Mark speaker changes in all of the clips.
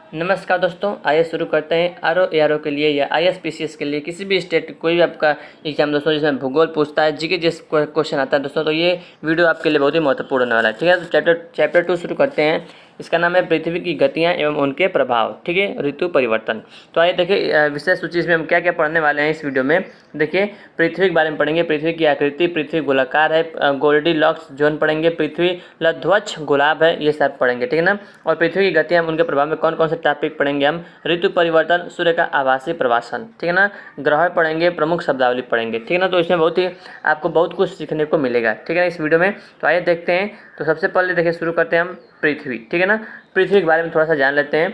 Speaker 1: नमस्कार दोस्तों, आइए शुरू करते हैं R O A R O के लिए या ISPCS के लिए किसी भी स्टेट कोई भी आपका एग्जाम दोस्तों जिसमें भूगोल पूछता है, जीके जिस क्वेश्चन आता है दोस्तों, तो ये वीडियो आपके लिए बहुत ही महत्वपूर्ण होने वाला है। ठीक है, तो चैप्टर 2 शुरू करते हैं। इसका नाम है पृथ्वी की गतियाँ एवं उनके प्रभाव। ठीक है, ऋतु परिवर्तन। तो आइए देखिए विषय सूची में हम क्या क्या पढ़ने वाले हैं इस वीडियो में। देखिए, पृथ्वी के बारे में पढ़ेंगे, पृथ्वी की आकृति, पृथ्वी गोलाकार है, गोल्डीलॉक्स जोन पढ़ेंगे, पृथ्वी लध्वच गुलाब है, ये सब पढ़ेंगे। ठीक है ना। और पृथ्वी की गतियाँ उनके प्रभाव में कौन कौन से टॉपिक पढ़ेंगे हम। ऋतु परिवर्तन, सूर्य का आभासी प्रवासन, ठीक है ना, ग्रह पढ़ेंगे, प्रमुख शब्दावली पढ़ेंगे। ठीक है ना। तो इसमें आपको बहुत कुछ सीखने को मिलेगा। ठीक है ना, इस वीडियो में। तो आइए देखते हैं। तो सबसे पहले देखिए शुरू करते हैं हम पृथ्वी। ठीक है ना, पृथ्वी के बारे में थोड़ा सा जान लेते हैं।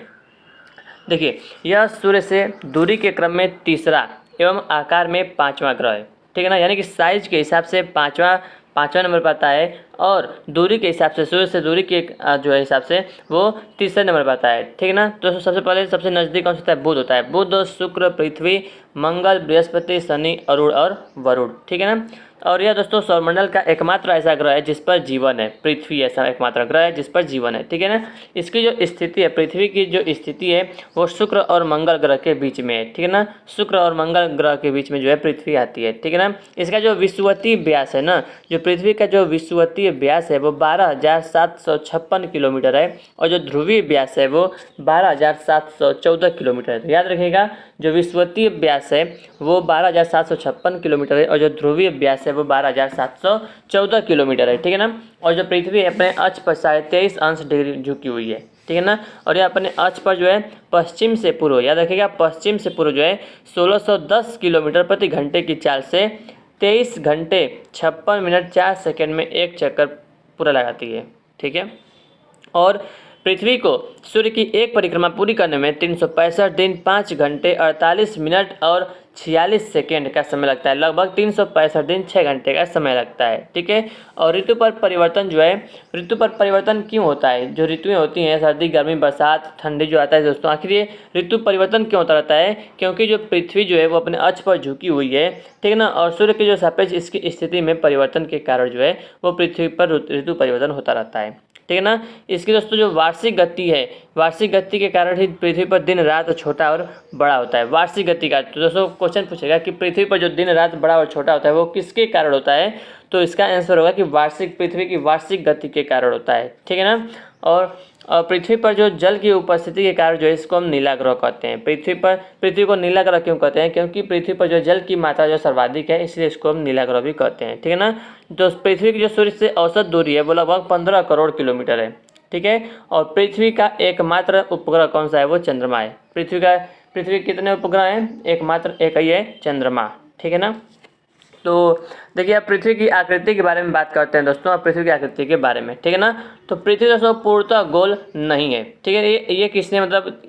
Speaker 1: देखिए, यह सूर्य से दूरी के क्रम में तीसरा एवं आकार में पाँचवां ग्रह है। ठीक है ना, यानी कि साइज के हिसाब से पाँचवा नंबर पर आता है, और दूरी के हिसाब से सूर्य से दूरी के जो है हिसाब से वो तीसरे नंबर पर आता है। ठीक है ना। तो सबसे पहले सबसे नज़दीक कौन सा होता है, बुध होता है। बुध, शुक्र, पृथ्वी, मंगल, बृहस्पति, शनि, अरुण और वरुण। ठीक है ना। और यह दोस्तों सौरमंडल का एकमात्र ऐसा ग्रह है जिस पर जीवन है। पृथ्वी ऐसा एकमात्र ग्रह है जिस पर जीवन है। ठीक है ना। इसकी जो स्थिति है, पृथ्वी की जो स्थिति है वो शुक्र और मंगल ग्रह के बीच में है। ठीक है ना, शुक्र और मंगल ग्रह के बीच में जो है पृथ्वी आती है। ठीक है ना। इसका जो विषुवतीय व्यास है ना, जो पृथ्वी का जो विषुवतीय व्यास है वो 12,756 किलोमीटर है, और जो ध्रुवीय व्यास है वो 12,714 किलोमीटर है। तो याद रखिएगा, जो विषुवतीय व्यास है वो 12,756 किलोमीटर है, और जो ध्रुवीय व्यास है वो 12,714 किलोमीटर है। ठीक है ना। और जो पृथ्वी है अपने अक्ष पर 23.5 झुकी हुई है। ठीक है ना। और ये अपने अक्ष पर जो है पश्चिम से पूर्व, याद रखिएगा, पश्चिम से पूर्व जो है 1610 किलोमीटर प्रति घंटे की चाल से 23 घंटे 56 मिनट 4 सेकंड में एक चक्कर पूरा लगाती है। ठीक है। और पृथ्वी को सूर्य की एक परिक्रमा पूरी करने में 365 दिन 5 घंटे 48 मिनट और 46 सेकेंड का समय लगता है। लगभग 365 दिन 6 घंटे का समय लगता है। ठीक है। और ऋतु पर परिवर्तन जो है, ऋतु पर परिवर्तन क्यों होता है, जो ऋतुएं होती हैं सर्दी, गर्मी, बरसात, ठंडी जो आता है दोस्तों, आखिर ये ऋतु परिवर्तन क्यों होता रहता है, क्योंकि जो पृथ्वी जो है वो अपने अक्ष पर झुकी हुई है। ठीक है ना। और सूर्य के जो सापेक्ष इसकी स्थिति में परिवर्तन के कारण जो है वो पृथ्वी पर ऋतु परिवर्तन होता रहता है। ठीक है ना। इसकी दोस्तों जो वार्षिक गति है, वार्षिक गति के कारण ही पृथ्वी पर दिन रात छोटा और बड़ा होता है। वार्षिक गति का तो दोस्तों क्वेश्चन पूछेगा कि पृथ्वी पर जो दिन रात बड़ा और छोटा होता है वो किसके कारण होता है, तो इसका आंसर होगा कि पृथ्वी की वार्षिक गति के कारण होता है। ठीक है ना। और पृथ्वी पर जो जल की उपस्थिति के कारण जो है इसको हम नीला ग्रह कहते हैं। पृथ्वी को नीला ग्रह क्यों कहते हैं, क्योंकि पृथ्वी पर जो जल की मात्रा जो सर्वाधिक है, इसलिए इसको हम नीला ग्रह भी कहते हैं। ठीक है ना। तो पृथ्वी की जो सूर्य से औसत दूरी है वो लगभग 15 करोड़ किलोमीटर है। ठीक है। और पृथ्वी का एकमात्र उपग्रह कौन सा है, वो चंद्रमा है। पृथ्वी कितने उपग्रह हैं, एकमात्र एक ही है, चंद्रमा। ठीक है ना। तो देखिए, अब पृथ्वी की आकृति के बारे में बात करते हैं दोस्तों, अब पृथ्वी की आकृति के बारे में। ठीक है ना। तो पृथ्वी दोस्तों पूर्णतः गोल नहीं है। ठीक है। ये किसने मतलब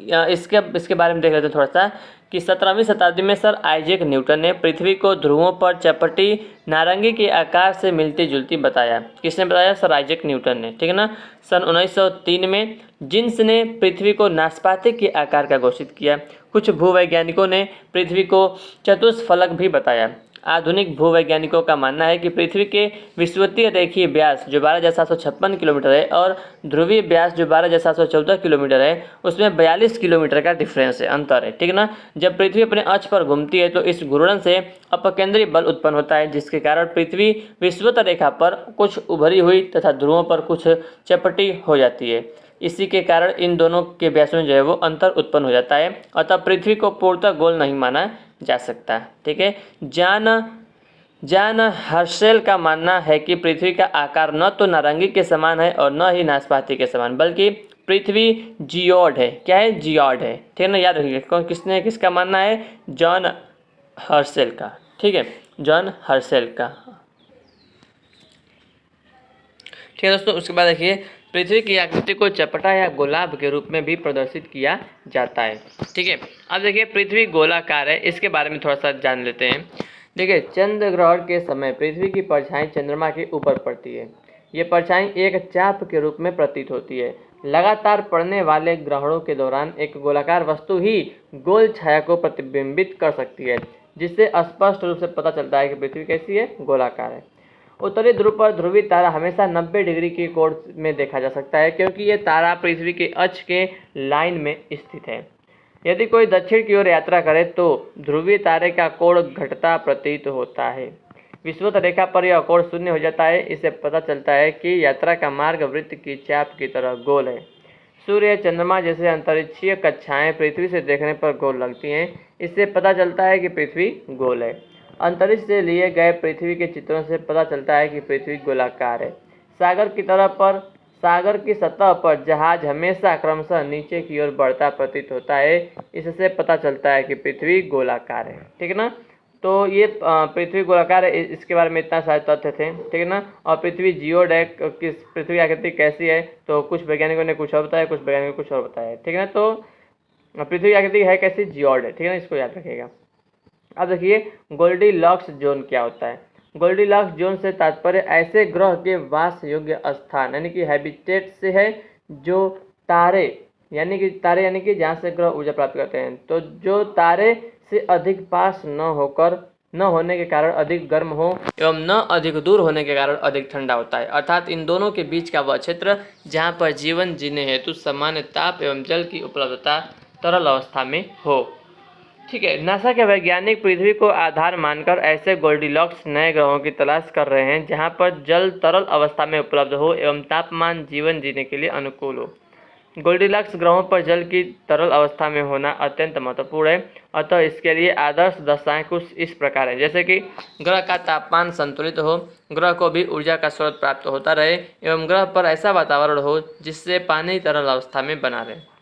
Speaker 1: इसके बारे में देख लेते हैं थोड़ा सा, कि 17वीं शताब्दी में सर आइजैक न्यूटन ने पृथ्वी को ध्रुवों पर चपटी नारंगी के आकार से मिलती जुलती बताया। किसने बताया, सर आइजैक न्यूटन ने। ठीक है ना। सन 1903 में जिन्स ने पृथ्वी को नाशपाती के आकार का घोषित किया। कुछ भूवैज्ञानिकों ने पृथ्वी को चतुष्फलक भी बताया। आधुनिक भूवैज्ञानिकों का मानना है कि पृथ्वी के विषुवतीय रेखीय व्यास जो 12,756 किलोमीटर है और ध्रुवीय व्यास जो 12,714 किलोमीटर है, उसमें 42 किलोमीटर का डिफरेंस है, अंतर है। ठीक है ना। जब पृथ्वी अपने अक्ष पर घूमती है तो इस घूर्णन से अपकेंद्री बल उत्पन्न होता है, जिसके कारण पृथ्वी विषुवत रेखा पर कुछ उभरी हुई तथा ध्रुवों पर कुछ चपटी हो जाती है। इसी के कारण इन दोनों के व्यासों में जो है वो अंतर उत्पन्न हो जाता है। अतः पृथ्वी को पूर्णतः गोल नहीं माना जा सकता। ठीक है। जॉन हर्शेल का मानना है कि पृथ्वी का आकार न तो नारंगी के समान है और न ही नाशपाती के समान, बल्कि पृथ्वी जियोड है। क्या है, जियोड है। ठीक है ना। याद रखिएगा किसका मानना है, जॉन हर्शेल का। ठीक है, जॉन हर्शेल का। ठीक है दोस्तों, उसके बाद देखिए, पृथ्वी की आकृति को चपटा या गुलाब के रूप में भी प्रदर्शित किया जाता है। ठीक है। अब देखिए, पृथ्वी गोलाकार है, इसके बारे में थोड़ा सा जान लेते हैं। देखिए, चंद्र ग्रहण के समय पृथ्वी की परछाई चंद्रमा के ऊपर पड़ती है। ये परछाई एक चाप के रूप में प्रतीत होती है। लगातार पड़ने वाले ग्रहणों के दौरान एक गोलाकार वस्तु ही गोल छाया को प्रतिबिंबित कर सकती है, जिससे स्पष्ट रूप से पता चलता है कि पृथ्वी कैसी है, गोलाकार है। उत्तरी ध्रुव पर ध्रुवीय तारा हमेशा 90 डिग्री के कोण में देखा जा सकता है, क्योंकि ये तारा पृथ्वी के अक्ष के लाइन में स्थित है। यदि कोई दक्षिण की ओर यात्रा करे तो ध्रुवीय तारे का कोण घटता प्रतीत होता है। विषुवत रेखा पर यह कोण शून्य हो जाता है। इससे पता चलता है कि यात्रा का मार्ग वृत्त की चाप की तरह गोल है। सूर्य, चंद्रमा जैसे अंतरिक्षीय कक्षाएं पृथ्वी से देखने पर गोल लगती हैं। इससे पता चलता है कि पृथ्वी गोल है। अंतरिक्ष से लिए गए पृथ्वी के चित्रों से पता चलता है कि पृथ्वी गोलाकार है। सागर की सतह पर जहाज हमेशा क्रमशः नीचे की ओर बढ़ता प्रतीत होता है। इससे पता चलता है कि पृथ्वी गोलाकार है। ठीक है ना। तो ये पृथ्वी गोलाकार है, इसके बारे में इतना सारे तथ्य थे। ठीक है ना। और पृथ्वी जियोड है, किस पृथ्वी की आकृति कैसी है, तो कुछ वैज्ञानिकों ने कुछ और बताया, कुछ वैज्ञानिकों ने कुछ और बताया है। ठीक है ना। तो पृथ्वी की आकृति है कैसी, जियोड है। ठीक है ना, इसको याद रखिएगा। अब देखिए गोल्डीलॉक्स जोन क्या होता है। गोल्डीलॉक्स जोन से तात्पर्य ऐसे ग्रह के वास योग्य स्थान यानी कि हैबिटेट से है जो तारे यानी कि जहाँ से ग्रह ऊर्जा प्राप्त करते हैं, तो जो तारे से अधिक पास न होने के कारण अधिक गर्म हो एवं न अधिक दूर होने के कारण अधिक ठंडा होता है। अर्थात इन दोनों के बीच का वह क्षेत्र जहाँ पर जीवन जीने हेतु सामान्य ताप एवं जल की उपलब्धता तरल अवस्था में हो। ठीक है। नासा के वैज्ञानिक पृथ्वी को आधार मानकर ऐसे गोल्डीलॉक्स नए ग्रहों की तलाश कर रहे हैं जहां पर जल तरल अवस्था में उपलब्ध हो एवं तापमान जीवन जीने के लिए अनुकूल हो। गोल्डीलॉक्स ग्रहों पर जल की तरल अवस्था में होना अत्यंत महत्वपूर्ण है। अतः इसके लिए आदर्श दशाएं कुछ इस प्रकार हैं, जैसे कि ग्रह का तापमान संतुलित हो, ग्रह को भी ऊर्जा का स्रोत प्राप्त होता रहे एवं ग्रह पर ऐसा वातावरण हो जिससे पानी तरल अवस्था में बना रहे।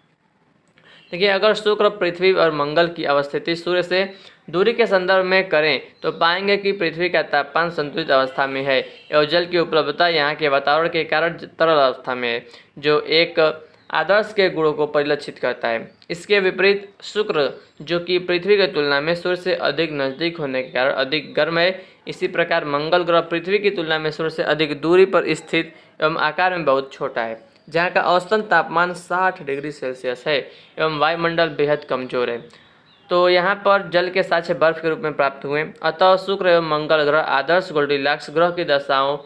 Speaker 1: देखिए, अगर शुक्र, पृथ्वी और मंगल की अवस्थिति सूर्य से दूरी के संदर्भ में करें तो पाएंगे कि पृथ्वी का तापमान संतुलित अवस्था में है एवं जल की उपलब्धता यहाँ के वातावरण के कारण तरल अवस्था में है, जो एक आदर्श के गुणों को परिलक्षित करता है। इसके विपरीत शुक्र, जो कि पृथ्वी की तुलना में सूर्य से अधिक नज़दीक होने के कारण अधिक गर्म है। इसी प्रकार मंगल ग्रह पृथ्वी की तुलना में सूर्य से अधिक दूरी पर स्थित एवं आकार में बहुत छोटा है, जहाँ का औसतन तापमान 60 डिग्री सेल्सियस है एवं वायुमंडल बेहद कमजोर है। तो यहाँ पर जल के साक्ष्य बर्फ के रूप में प्राप्त हुए। अतः शुक्र एवं मंगल ग्रह आदर्श गोल्डीलॉक्स ग्रह की दशाओं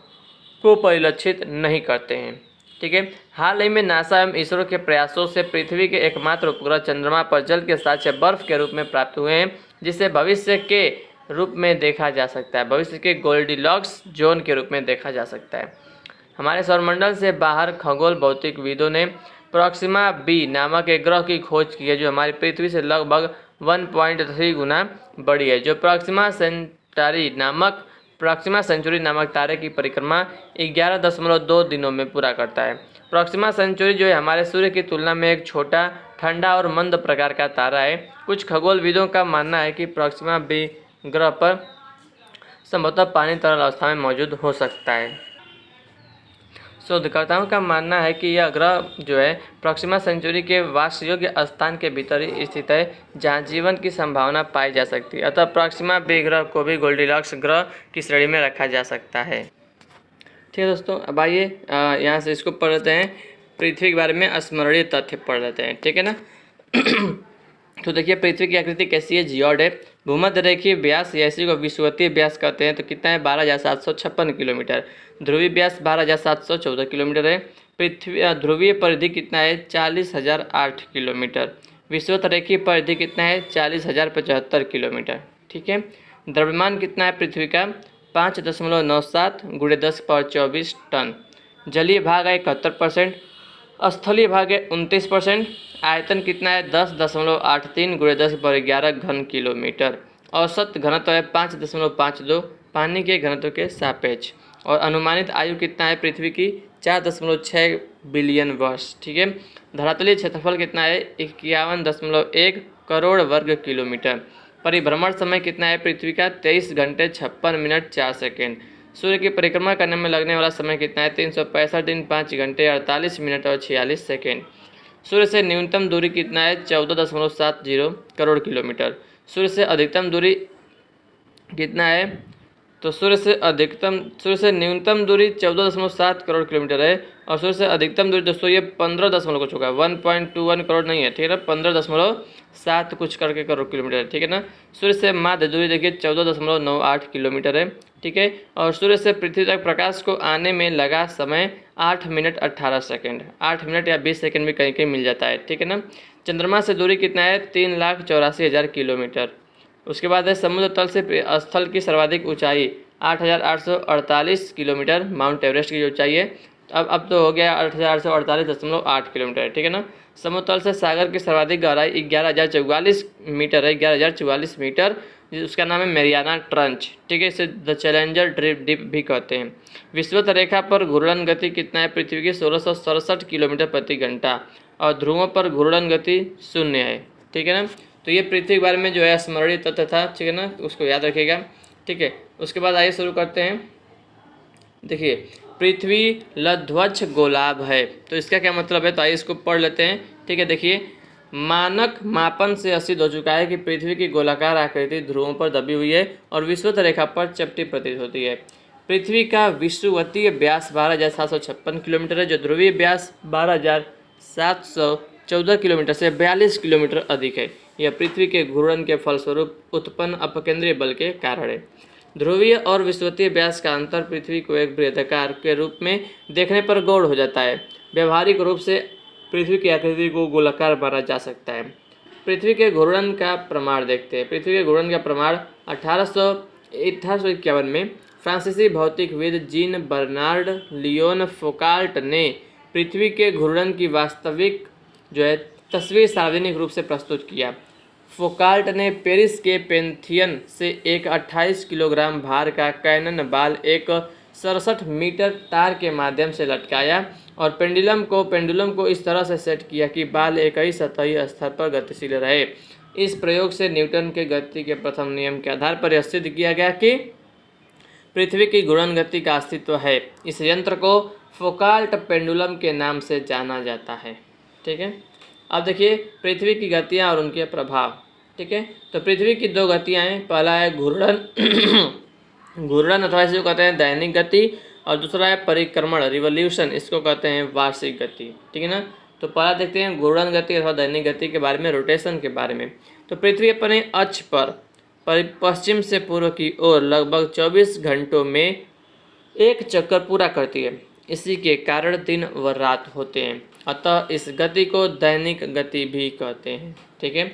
Speaker 1: को परिलक्षित नहीं करते हैं। ठीक है। हाल ही में नासा एवं इसरो के प्रयासों से पृथ्वी के एकमात्र उपग्रह चंद्रमा पर जल के साक्ष्य बर्फ के रूप में प्राप्त हुए हैं, जिसे भविष्य के रूप में देखा जा सकता है, भविष्य के गोल्डीलॉक्स जोन के रूप में देखा जा सकता है। हमारे सौरमंडल से बाहर खगोल भौतिकविदों ने प्रॉक्सिमा बी नामक एक ग्रह की खोज की है, जो हमारी पृथ्वी से लगभग 1.3 गुना बड़ी है, जो प्रॉक्सिमा सेंचुरी नामक तारे की परिक्रमा 11.2 दिनों में पूरा करता है। प्रॉक्सिमा सेंचुरी जो है हमारे सूर्य की तुलना में एक छोटा, ठंडा और मंद प्रकार का तारा है। कुछ खगोलविदों का मानना है कि प्रॉक्सिमा बी ग्रह पर संभवतः पानी तरल अवस्था में मौजूद हो सकता है। शोधकर्ताओं का मानना है कि यह ग्रह जो है प्रॉक्सिमा सेंचुरी के वास योग्य स्थान के भीतर ही स्थित है, जहां जीवन की संभावना पाई जा सकती है। अतः प्रॉक्सिमा बी ग्रह को भी गोल्डीलॉक्स ग्रह की श्रेणी में रखा जा सकता है। ठीक है दोस्तों, अब आइए यहाँ से इसको पढ़ लेते हैं, पृथ्वी के बारे में स्मरणीय तथ्य पढ़ लेते हैं। ठीक है ना। तो देखिए, पृथ्वी की आकृति कैसी है, जियोड है। भूमध्य रेखीय व्यास या इसी को विषुवतीय व्यास कहते हैं, तो कितना है, 12,756 किलोमीटर। ध्रुवीय व्यास 12,714 किलोमीटर है। पृथ्वी ध्रुवीय परिधि कितना है, 40,008 किलोमीटर। विषुवत रेखीय परिधि कितना है, 40,075 किलोमीटर। ठीक है। द्रव्यमान कितना है पृथ्वी का, 5.97 × 10⁻24 टन। जलीय भाग है 71%, स्थलीय भाग है 29%। आयतन कितना है, 10.83 × 10⁻11 घन किलोमीटर। औसत घनत्व है 5.52 पानी के घनत्व के सापेक्ष। और अनुमानित आयु कितना है पृथ्वी की, 4.6 बिलियन वर्ष। ठीक है। धरातलीय क्षेत्रफल कितना है, 51.1 करोड़ वर्ग किलोमीटर। परिभ्रमण समय कितना है पृथ्वी का, 23 घंटे 56 मिनट 4 सेकेंड। सूर्य की परिक्रमा करने में लगने वाला समय कितना है, 365 दिन 5 घंटे 48 मिनट और 46 सेकेंड। सूर्य से न्यूनतम दूरी कितना है, 14.70 करोड़ किलोमीटर। सूर्य से अधिकतम दूरी कितना है, तो सूर्य से न्यूनतम दूरी 14.7 करोड़ किलोमीटर है, और सूर्य से अधिकतम दूरी दोस्तों ये 15 दशमलव कुछ होगा, 1.21 करोड़ नहीं है। ठीक है ना, 15.7 कुछ करके करोड़ किलोमीटर है। ठीक है ना। सूर्य से माध्य दूरी देखिए 14.98 किलोमीटर है। ठीक ठीक है। और सूर्य से पृथ्वी तक प्रकाश को आने में लगा समय 8 मिनट 18 सेकेंड, 8 मिनट या 20 सेकेंड भी कहीं कहीं मिल जाता है, ठीक है ना। चंद्रमा से दूरी कितना है? 3,84,000 किलोमीटर। उसके बाद है समुद्र तल से स्थल की सर्वाधिक ऊंचाई 8,848 किलोमीटर, माउंट एवरेस्ट की जो ऊंचाई है। अब तो हो गया 8,848.8 किलोमीटर, ठीक है ना। समुद्र तल से सागर की सर्वाधिक गहराई 11,044 मीटर है, 11,044 मीटर। उसका नाम है मैरियाना ट्रंच, ठीक है। इसे द चैलेंजर डीप भी कहते हैं। विषुवत रेखा पर घूर्णन गति कितना है पृथ्वी की? 1667 किलोमीटर प्रति घंटा। और ध्रुवों पर घूर्णन गति 0 है, ठीक है ना। तो ये पृथ्वी के बारे में जो है स्मरणीय तथ्य था, ठीक है ना, उसको याद रखिएगा, ठीक है। उसके बाद आइए शुरू करते हैं। देखिए, पृथ्वी लध्वज गोलाभ है, तो इसका क्या मतलब है? तो आइए इसको पढ़ लेते हैं, ठीक है। देखिए, मानक मापन से सिद्ध हो चुका है कि पृथ्वी की गोलाकार आकृति ध्रुवों पर दबी हुई है और विषुवत रेखा पर चपटी प्रतीत होती है। पृथ्वी का विषुवतीय व्यास 12,756 किलोमीटर है, जो ध्रुवीय व्यास 12,714 किलोमीटर से 42 किलोमीटर अधिक है। यह पृथ्वी के घूर्णन के फलस्वरूप उत्पन्न अपकेंद्रीय बल के कारण है। ध्रुवीय और विषुवतीय व्यास का अंतर पृथ्वी को एक वृत्ताकार के रूप में देखने पर गौण हो जाता है। व्यवहारिक रूप से पृथ्वी की आकृति को गोलाकार माना जा सकता है। पृथ्वी के घूर्णन का प्रमाण देखते हैं। पृथ्वी के घूर्णन का प्रमाण 1851 में फ्रांसीसी भौतिकविद जीन बर्नार्ड लियोन फोकाल्ट ने पृथ्वी के घूर्णन की वास्तविक जो है तस्वीर सार्वजनिक रूप से प्रस्तुत किया। फोकाल्ट ने पेरिस के पेंथियन से एक 28 किलोग्राम भार का कैनन बाल एक 67 मीटर तार के माध्यम से लटकाया और पेंडुलम को इस तरह से सेट किया कि बाल एक ही सतही स्तर पर गतिशील रहे। इस प्रयोग से न्यूटन के गति के प्रथम नियम के आधार पर यह सिद्ध किया गया कि पृथ्वी की घूर्णन गति का अस्तित्व है। इस यंत्र को फोकाल्ट पेंडुलम के नाम से जाना जाता है, ठीक है। अब देखिए पृथ्वी की गतियाँ और उनके प्रभाव, ठीक है। तो पृथ्वी की 2 गतियाँ हैं, पहला है घूर्णन घूर्णन अथवा इसको कहते हैं दैनिक गति, और दूसरा है परिक्रमण रिवोल्यूशन, इसको कहते हैं वार्षिक गति, ठीक है ना। तो पहला देखते हैं घूर्णन गति अथवा दैनिक गति के बारे में, रोटेशन के बारे में। तो पृथ्वी अपने अक्ष पर पश्चिम से पूर्व की ओर लगभग 24 घंटों में एक चक्कर पूरा करती है। इसी के कारण दिन व रात होते हैं, अतः इस गति को दैनिक गति भी कहते हैं, ठीक है।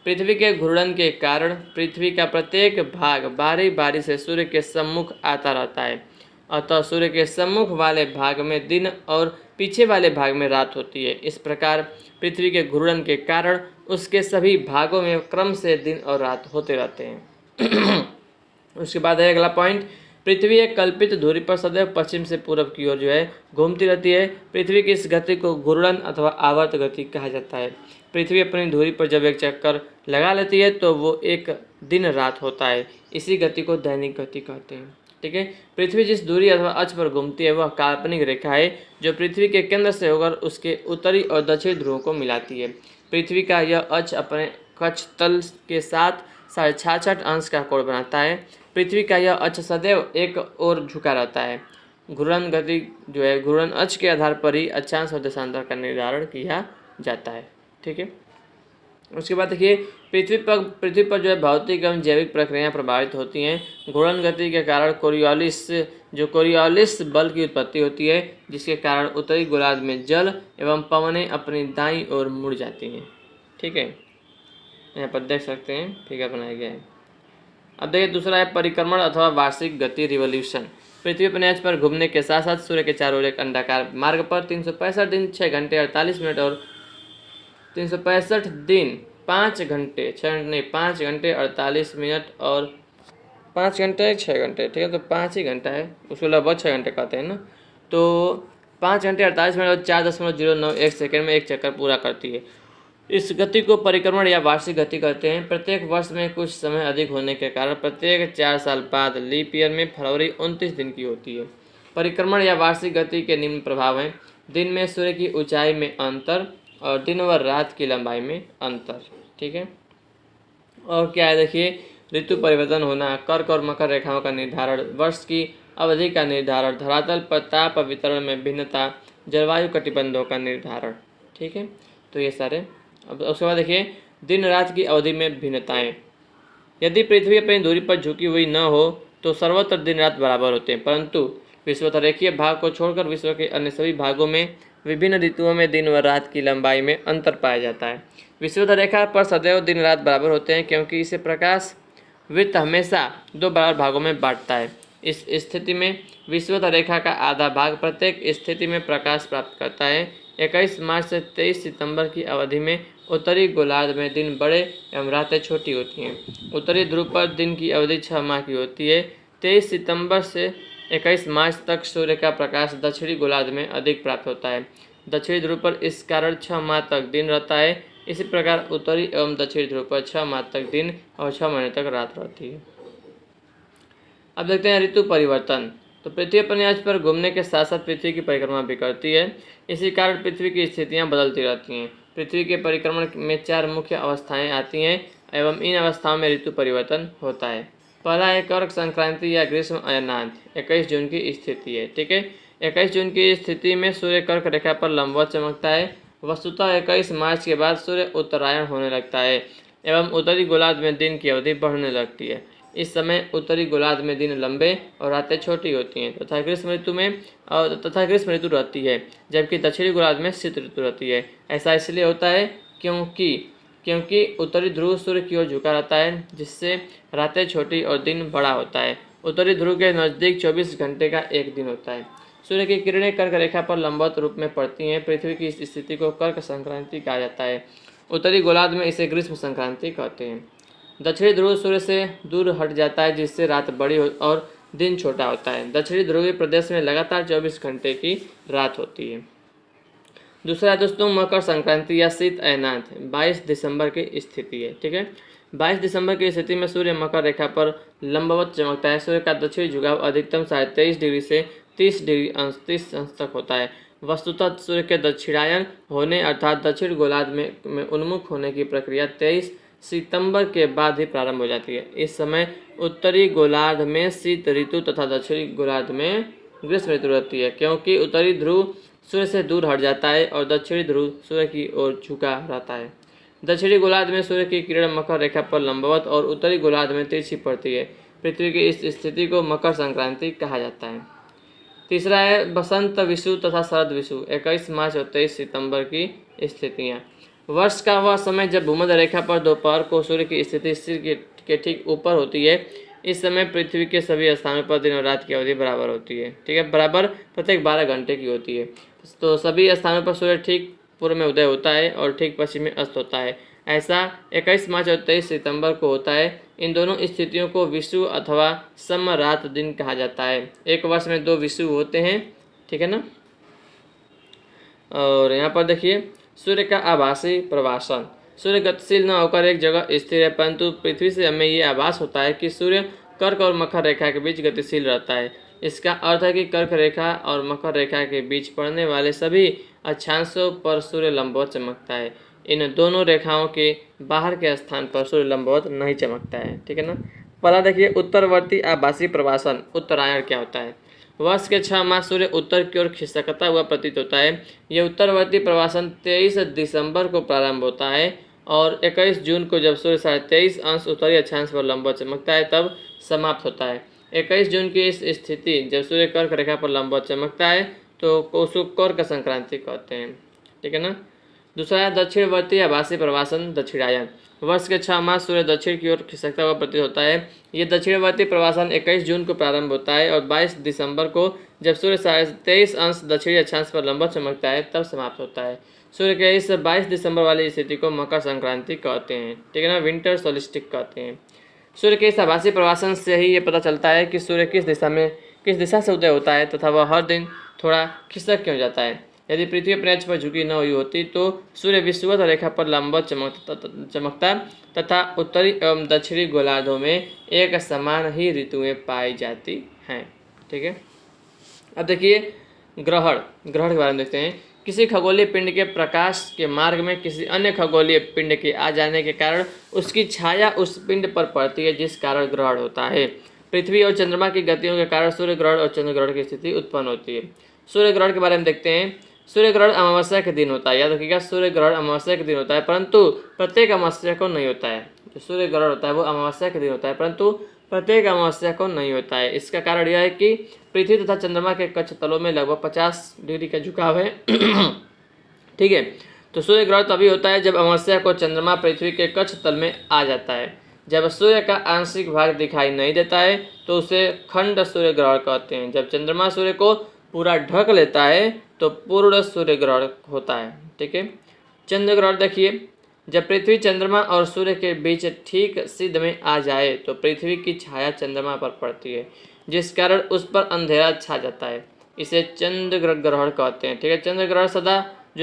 Speaker 1: पृथ्वी के घूर्णन के कारण पृथ्वी का प्रत्येक भाग बारी बारी से सूर्य के सम्मुख आता रहता है, अतः सूर्य के सम्मुख वाले भाग में दिन और पीछे वाले भाग में रात होती है। इस प्रकार पृथ्वी के घूर्णन के कारण उसके सभी भागों में क्रम से दिन और रात होते रहते हैं। उसके बाद है अगला पॉइंट, पृथ्वी एक कल्पित धुरी पर सदैव पश्चिम से पूर्व की ओर जो है घूमती रहती है। पृथ्वी की इस गति को घूर्णन अथवा आवर्त गति कहा जाता है। पृथ्वी अपनी धुरी पर जब एक चक्कर लगा लेती है तो वो एक दिन रात होता है। इसी गति को दैनिक गति कहते हैं, ठीक है। पृथ्वी जिस दूरी अथवा अक्ष पर घूमती है वह काल्पनिक रेखा है जो पृथ्वी के केंद्र से होकर उसके उत्तरी और दक्षिणी ध्रुवों को मिलाती है। पृथ्वी का यह अक्ष अपने कक्ष तल के साथ 66.5 अंश का कोण बनाता है। पृथ्वी का यह अक्ष सदैव एक ओर झुका रहता है। घूर्णन गति जो है घूर्णन अक्ष के आधार पर ही अक्षांश और देशांतर का निर्धारण किया जाता है, ठीक है। उसके बाद देखिए पृथ्वी पर जो है भौतिक एवं जैविक प्रक्रियाएं प्रभावित होती हैं। घूर्णन गति के कारण कोरियोलिस बल की उत्पत्ति होती है, जिसके कारण उत्तरी गोलार्ध में जल एवं पवनें अपनी दाईं ओर मुड़ जाती हैं, ठीक है। यहाँ पर देख सकते हैं फिगर बनाया गया है। अब देखिए दूसरा है परिक्रमण अथवा वार्षिक गति रिवोल्यूशन। पृथ्वी अपने अक्ष पर घूमने के साथ साथ सूर्य के चारों ओर एक अंडाकार मार्ग पर 365 दिन 6 घंटे 48 मिनट और 365 दिन 5 घंटे 48 मिनट और 5 घंटे 6 घंटे, ठीक है। तो 5 ही घंटा है, उसको लगभग 6 घंटे कहते हैं ना। तो 5 घंटे 48 मिनट और 4.091 सेकेंड में एक चक्कर पूरा करती है। इस गति को परिक्रमण या वार्षिक गति कहते हैं। प्रत्येक वर्ष में कुछ समय अधिक होने के कारण प्रत्येक 4 साल बाद लीप ईयर में फरवरी 29 दिन की होती है। परिक्रमण या वार्षिक गति के निम्न प्रभाव हैं। दिन में सूर्य की ऊंचाई में अंतर और दिन व रात की लंबाई में अंतर, ठीक है। और क्या है देखिए ऋतु परिवर्तन होना, कर्क और मकर रेखाओं का निर्धारण, वर्ष की अवधि का निर्धारण, धरातल पर ताप वितरण में भिन्नता, जलवायु कटिबंधों का निर्धारण, ठीक है। तो ये सारे। अब उसके बाद देखिए दिन रात की अवधि में भिन्नताएं। यदि पृथ्वी अपनी दूरी पर झुकी हुई न हो तो सर्वत्र दिन रात बराबर होते हैं, परंतु विषुवतरेखीय भाग को छोड़कर विश्व के अन्य सभी भागों में विभिन्न ऋतुओं में दिन व रात की लंबाई में अंतर पाया जाता है। विषुवतरेखा पर सदैव दिन रात बराबर होते हैं, क्योंकि इसे प्रकाश वृत्त हमेशा दो बराबर भागों में बांटता है। इस स्थिति में विषुवतरेखा का आधा भाग प्रत्येक स्थिति में प्रकाश प्राप्त करता है। 21 मार्च से 23 सितंबर की अवधि में उत्तरी गोलार्ध में दिन बड़े एवं रातें छोटी होती हैं। उत्तरी ध्रुव पर दिन की अवधि 6 माह की होती है। 23 सितंबर से 21 मार्च तक सूर्य का प्रकाश दक्षिणी गोलार्ध में अधिक प्राप्त होता है। दक्षिणी ध्रुव पर इस कारण 6 माह तक दिन रहता है। इसी प्रकार उत्तरी एवं दक्षिणी ध्रुव पर 6 माह तक दिन और 6 महीने तक रात रहती है। अब देखते हैं ऋतु परिवर्तन। तो पृथ्वी अपने अक्ष पर घूमने के साथ साथ पृथ्वी की परिक्रमा भी करती है। इसी कारण पृथ्वी की स्थितियां बदलती रहती हैं। पृथ्वी के परिक्रमण में 4 मुख्य अवस्थाएं आती हैं एवं इन अवस्थाओं में ऋतु परिवर्तन होता है। पहला है कर्क संक्रांति या ग्रीष्म अयनांत, 21 जून की स्थिति है। ठीक है, 21 जून की स्थिति में सूर्य कर्क रेखा पर लंबवत चमकता है। वस्तुतः 21 मार्च के बाद सूर्य उत्तरायण होने लगता है एवं उत्तरी गोलार्ध में दिन की अवधि बढ़ने लगती है। इस समय उत्तरी गोलार्ध में दिन लंबे और रातें छोटी होती हैं तथा ग्रीष्म ऋतु रहती है, जबकि दक्षिणी गोलार्ध में शीत ऋतु रहती है। ऐसा इसलिए होता है क्योंकि उत्तरी ध्रुव सूर्य की ओर झुका रहता है, जिससे रातें छोटी और दिन बड़ा होता है। उत्तरी ध्रुव के नज़दीक 24 घंटे का एक दिन होता है। सूर्य की किरणें कर्क रेखा पर लंबवत रूप में पड़ती हैं। पृथ्वी की इस स्थिति को कर्क संक्रांति कहा जाता है। उत्तरी गोलार्ध में इसे ग्रीष्म संक्रांति कहते हैं। दक्षिणी ध्रुव सूर्य से दूर हट जाता है, जिससे रात बड़ी और दिन छोटा होता है। दक्षिणी ध्रुवीय प्रदेश में लगातार 24 घंटे की रात होती है। दूसरा दोस्तों मकर संक्रांति या शीत अयनांत 22 दिसंबर की स्थिति है। ठीक है, 22 दिसंबर की स्थिति में सूर्य मकर रेखा पर लंबवत चमकता है। सूर्य का दक्षिणी झुकाव अधिकतम 23.5 डिग्री से 30 अंश तक होता है। वस्तुतः सूर्य के दक्षिणायन होने अर्थात दक्षिण गोलार्ध में उन्मुख होने की प्रक्रिया 23 सितंबर के बाद ही प्रारंभ हो जाती है। इस समय उत्तरी गोलार्ध में शीत ऋतु तथा दक्षिणी गोलार्ध में ग्रीष्म ऋतु रहती है, क्योंकि उत्तरी ध्रुव सूर्य से दूर हट जाता है और दक्षिणी ध्रुव सूर्य की ओर झुका रहता है। दक्षिणी गोलार्ध में सूर्य की किरण मकर रेखा पर लंबवत और उत्तरी गोलार्ध में तिरछी पड़ती है। पृथ्वी की इस स्थिति को मकर संक्रांति कहा जाता है। तीसरा है बसंत विषु तथा शरद विषु 21 मार्च और 23 सितंबर की स्थितियाँ। वर्ष का वह समय जब भूमध्य रेखा पर दोपहर को सूर्य की स्थिति सिर के ठीक ऊपर होती है। इस समय पृथ्वी के सभी स्थानों पर दिन और रात की अवधि बराबर होती है। ठीक है, बराबर प्रत्येक 12 घंटे की होती है। तो सभी स्थानों पर सूर्य ठीक पूर्व में उदय होता है और ठीक पश्चिम में अस्त होता है। ऐसा 21 मार्च और 23 सितंबर को होता है। इन दोनों स्थितियों को विषु अथवा समरात दिन कहा जाता है। एक वर्ष में 2 विषु होते हैं। ठीक है ना। और यहाँ पर देखिए सूर्य का आभासी प्रवासन। सूर्य गतिशील न होकर एक जगह स्थिर है, परंतु पृथ्वी से हमें ये आभास होता है कि सूर्य कर्क और मकर रेखा के बीच गतिशील रहता है। इसका अर्थ है कि कर्क रेखा और मकर रेखा के बीच पड़ने वाले सभी अक्षांशों पर सूर्य लंबवत चमकता है। इन दोनों रेखाओं के बाहर के स्थान पर सूर्य लंबवत नहीं चमकता है। ठीक है ना। पहला देखिए उत्तरवर्ती आभासी प्रवासन उत्तरायण क्या होता है। वर्ष के 6 माह सूर्य उत्तर की ओर खिसकता हुआ प्रतीत होता है। यह उत्तरवर्ती प्रवासन 23 दिसंबर को प्रारंभ होता है और 21 जून को जब सूर्य 23.5 अंश उत्तरी अक्षांश पर लंबवत चमकता है तब समाप्त होता है। 21 जून की इस स्थिति जब सूर्य कर्क रेखा पर लंबवत चमकता है तो उसको कर्क संक्रांति कहते हैं। ठीक है ना। दूसरा है दक्षिणवर्ती आभासी प्रवासन दक्षिणायन। वर्ष के 6 माह सूर्य दक्षिण की ओर खिसकता हुआ प्रतीत होता है। ये दक्षिणवर्ती प्रवासन 21 जून को प्रारंभ होता है और 22 दिसंबर को जब सूर्य 23.5 अंश दक्षिणी अक्षांश पर लंबवत चमकता है तब समाप्त होता है। सूर्य के इस 22 दिसंबर वाली स्थिति को मकर संक्रांति कहते हैं। ठीक है ना, विंटर सोलिस्टिक कहते हैं। सूर्य के इस आभासी प्रवासन से ही ये पता चलता है कि सूर्य किस दिशा से उदय होता है तथा वह हर दिन थोड़ा खिसक क्यों जाता है। यदि पृथ्वी अपने अक्ष पर झुकी न हुई होती तो सूर्य विषुवत रेखा पर लंबवत चमकता तथा उत्तरी एवं दक्षिणी गोलार्धों में एक समान ही ऋतुएं पाई जाती हैं। ठीक है। अब देखिए ग्रहण के बारे में देखते हैं। किसी खगोलीय पिंड के प्रकाश के मार्ग में किसी अन्य खगोलीय पिंड के आ जाने के कारण उसकी छाया उस पिंड पर पड़ती है, जिस कारण ग्रहण होता है। पृथ्वी और चंद्रमा की गतियों के कारण सूर्य ग्रहण और चंद्र ग्रहण की स्थिति उत्पन्न होती है। सूर्य ग्रहण के बारे में देखते हैं। सूर्य ग्रहण अमावस्या के दिन होता है। याद रखिएगा, सूर्य ग्रहण अमावस्या के दिन होता है, परंतु प्रत्येक अमावस्या को नहीं होता है। जो सूर्य ग्रहण होता है वो अमावस्या के दिन होता है, परंतु प्रत्येक अमावस्या को नहीं होता है। इसका कारण यह है कि पृथ्वी तथा चंद्रमा के कक्ष तलों में लगभग 50 डिग्री का झुकाव है। ठीक है, तो सूर्य ग्रहण तभी होता है जब अमावस्या को चंद्रमा पृथ्वी के कक्ष तल में आ जाता है। जब सूर्य का आंशिक भाग दिखाई नहीं देता है तो उसे खंड सूर्य ग्रहण कहते हैं। जब चंद्रमा सूर्य को पूरा ढक लेता है तो पूर्ण सूर्य ग्रहण होता है। ठीक है, चंद्र ग्रहण देखिए, जब पृथ्वी चंद्रमा और सूर्य के बीच ठीक सिद्ध में आ जाए तो पृथ्वी की छाया चंद्रमा पर पड़ती है, जिस कारण उस पर अंधेरा छा जाता है। इसे चंद्र ग्रहण कहते हैं। ठीक है, चंद्र ग्रहण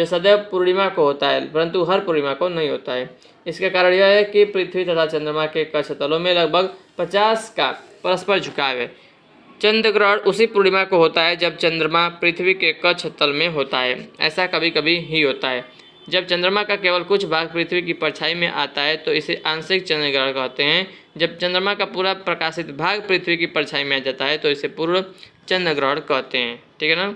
Speaker 1: सदैव पूर्णिमा को होता है, परंतु हर पूर्णिमा को नहीं होता है। इसका कारण यह है कि पृथ्वी तथा चंद्रमा के कक्ष तलों में लगभग 50 का परस्पर झुकाव है। चंद्र ग्रहण उसी पूर्णिमा को होता है जब चंद्रमा पृथ्वी के कक्ष तल में होता है। ऐसा कभी कभी ही होता है। जब चंद्रमा का केवल कुछ भाग पृथ्वी की परछाई में आता है तो इसे आंशिक चंद्र ग्रहण कहते हैं। जब चंद्रमा का पूरा प्रकाशित भाग पृथ्वी की परछाई में आ जाता है तो इसे पूर्ण चंद्र ग्रहण कहते हैं। ठीक है ना,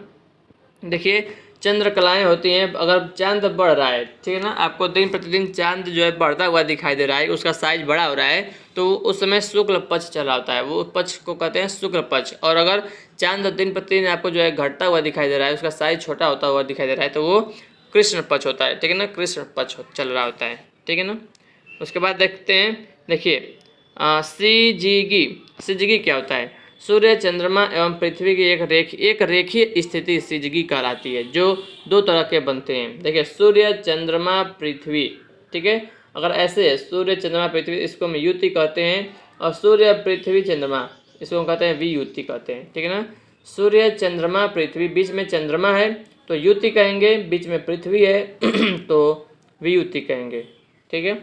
Speaker 1: देखिए चंद्र कलाएँ होती हैं। अगर चांद बढ़ रहा है, ठीक है ना, आपको दिन प्रतिदिन चांद जो है बढ़ता हुआ दिखाई दे रहा है, उसका साइज बड़ा हो रहा है, तो उस समय शुक्ल पक्ष चल रहा होता है, वो पक्ष को कहते हैं शुक्ल पक्ष। और अगर चांद दिन प्रतिदिन आपको जो है घटता हुआ दिखाई दे रहा है, उसका साइज छोटा होता हुआ दिखाई दे रहा है, तो वो कृष्ण पक्ष होता है। ठीक है ना, कृष्ण पक्ष चल रहा होता है। ठीक है ना, उसके बाद देखते हैं, देखिए सिजगी क्या होता है। सूर्य चंद्रमा एवं पृथ्वी की एक रेखीय स्थिति सिजगी कहलाती है, जो दो तरह के बनते हैं। देखिए सूर्य चंद्रमा पृथ्वी, ठीक है, अगर ऐसे है सूर्य चंद्रमा पृथ्वी, इसको हम युति कहते हैं, और सूर्य पृथ्वी चंद्रमा इसको हम कहते हैं वियुति कहते हैं। ठीक है ना, सूर्य चंद्रमा पृथ्वी, बीच में चंद्रमा है तो युति कहेंगे, बीच में पृथ्वी है तो वियुति कहेंगे। ठीक है,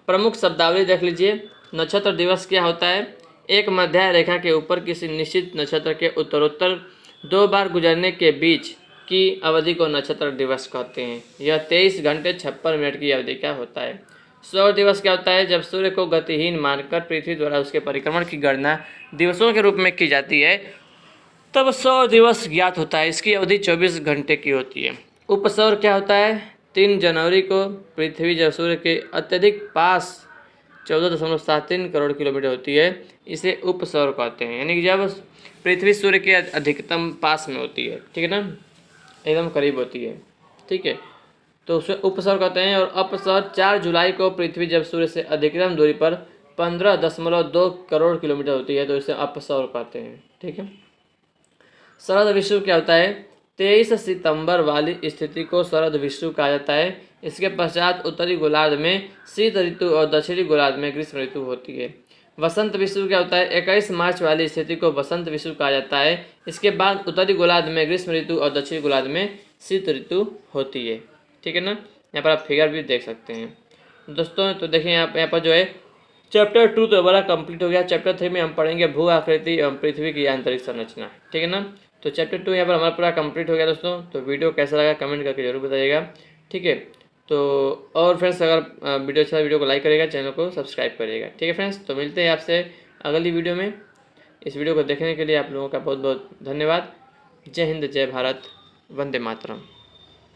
Speaker 1: प्रमुख शब्दावली देख लीजिए। नक्षत्र दिवस क्या होता है। एक मध्य रेखा के ऊपर किसी निश्चित नक्षत्र के उत्तरोत्तर 2 बार गुजरने के बीच की अवधि को नक्षत्र दिवस कहते हैं। यह 23 घंटे 56 मिनट की अवधि का होता है। सौर दिवस क्या होता है। जब सूर्य को गतिहीन मानकर पृथ्वी द्वारा उसके परिक्रमण की गणना दिवसों के रूप में की जाती है तब सौर दिवस ज्ञात होता है। इसकी अवधि 24 घंटे की होती है। उपसौर क्या होता है। 3 जनवरी को पृथ्वी जब सूर्य के अत्यधिक पास 14.73 करोड़ किलोमीटर होती है, इसे उपसौर कहते हैं। यानी कि जब पृथ्वी सूर्य के अधिकतम पास में होती है, ठीक है ना, एकदम करीब होती है, ठीक है, तो उसे उपसौर कहते हैं। और अपसौर 4 जुलाई को पृथ्वी जब सूर्य से अधिकतम दूरी पर 15.2 करोड़ किलोमीटर होती है तो इसे अपसौर कहते हैं। ठीक है, शरद विषुव क्या होता है। 23 सितंबर वाली स्थिति को शरद विषुव कहा जाता है। इसके पश्चात उत्तरी गोलार्ध में शीत ऋतु और दक्षिणी गोलार्ध में ग्रीष्म ऋतु होती है। वसंत विषुव क्या होता है। 21 मार्च वाली स्थिति को वसंत विषुव कहा जाता है। इसके बाद उत्तरी गोलार्ध में ग्रीष्म ऋतु और दक्षिणी गोलार्ध में शीत ऋतु होती है। ठीक है ना, यहाँ पर आप फिगर भी देख सकते हैं दोस्तों। तो देखिए यहाँ पर जो है चैप्टर 2 तो हमारा कंप्लीट हो गया। चैप्टर 3 में हम पढ़ेंगे भू आकृति एवं पृथ्वी की आंतरिक संरचना। ठीक है ना, तो चैप्टर 2 यहाँ पर हमारा पूरा कंप्लीट हो गया दोस्तों। तो वीडियो कैसा लगा कमेंट करके जरूर बताइएगा। ठीक है, तो और फ्रेंड्स अगर वीडियो अच्छा वीडियो को लाइक करिएगा, चैनल को सब्सक्राइब करिएगा। ठीक है फ्रेंड्स, तो मिलते हैं आपसे अगली वीडियो में। इस वीडियो को देखने के लिए आप लोगों का बहुत बहुत धन्यवाद। जय हिंद, जय भारत, वंदे मातरम।